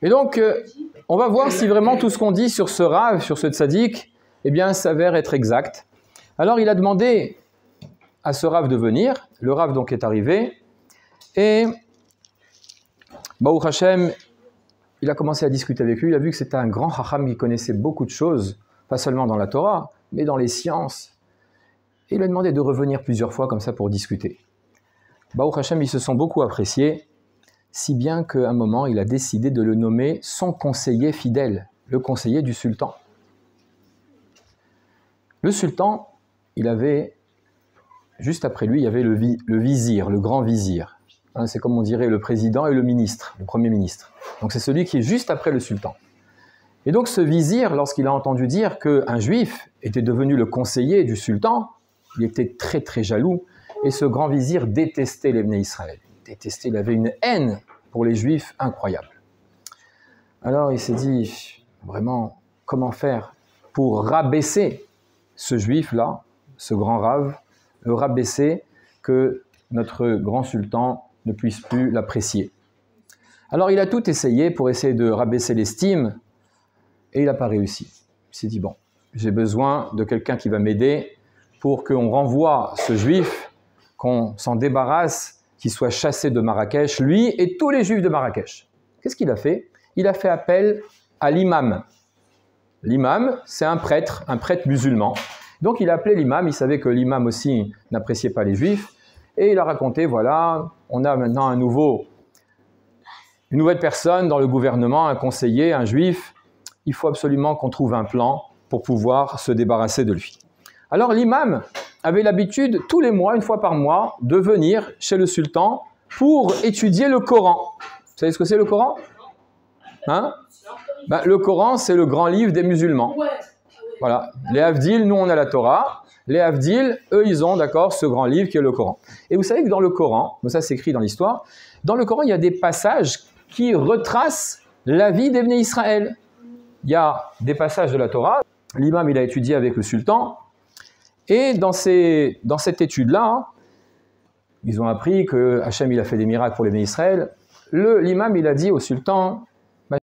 Et donc, on va voir si vraiment tout ce qu'on dit sur ce Rav, sur ce tzaddik, eh bien, s'avère être exact. Alors, il a demandé à ce Rav de venir. Le Rav, donc, est arrivé. Et, Baruch Hashem, il a commencé à discuter avec lui. Il a vu que c'était un grand Chacham qui connaissait beaucoup de choses, pas seulement dans la Torah, mais dans les sciences. Et il lui a demandé de revenir plusieurs fois comme ça pour discuter. Baruch Hashem, ils se sont beaucoup appréciés, si bien qu'à un moment, il a décidé de le nommer son conseiller fidèle, le conseiller du sultan. Le sultan, il avait, juste après lui, il y avait le vizir, le grand vizir. Hein, c'est comme on dirait le président et le ministre, le premier ministre. Donc c'est celui qui est juste après le sultan. Et donc ce vizir, lorsqu'il a entendu dire qu'un juif était devenu le conseiller du sultan, il était très très jaloux. Et ce grand vizir détestait les Bnei Israël. Il avait une haine pour les juifs incroyable. Alors il s'est dit, vraiment, comment faire pour rabaisser ce juif-là, ce grand rave, le rabaisser, que notre grand sultan ne puisse plus l'apprécier. Alors il a tout essayé pour essayer de rabaisser l'estime, et il n'a pas réussi. Il s'est dit, bon, j'ai besoin de quelqu'un qui va m'aider pour qu'on renvoie ce juif, qu'on s'en débarrasse, qu'il soit chassé de Marrakech, lui et tous les juifs de Marrakech. Qu'est-ce qu'il a fait? Il a fait appel à l'imam. L'imam, c'est un prêtre musulman. Donc il a appelé l'imam, il savait que l'imam aussi n'appréciait pas les juifs, et il a raconté, voilà, on a maintenant une nouvelle personne dans le gouvernement, un conseiller, un juif, il faut absolument qu'on trouve un plan pour pouvoir se débarrasser de lui. Alors l'imam avait l'habitude, tous les mois, une fois par mois, de venir chez le sultan pour étudier le Coran. Vous savez ce que c'est le Coran? Hein? Ben, le Coran, c'est le grand livre des musulmans. Voilà. Les Havdil, nous, on a la Torah. Les Havdil, eux, ils ont, d'accord, ce grand livre qui est le Coran. Et vous savez que dans le Coran, ça c'est écrit dans l'histoire, dans le Coran, il y a des passages qui retracent la vie des Bnei Israël. Il y a des passages de la Torah. L'imam, il a étudié avec le sultan. Et dans cette étude-là, ils ont appris que Hachem, il a fait des miracles pour les Bnei Israël. L'imam, il a dit au sultan,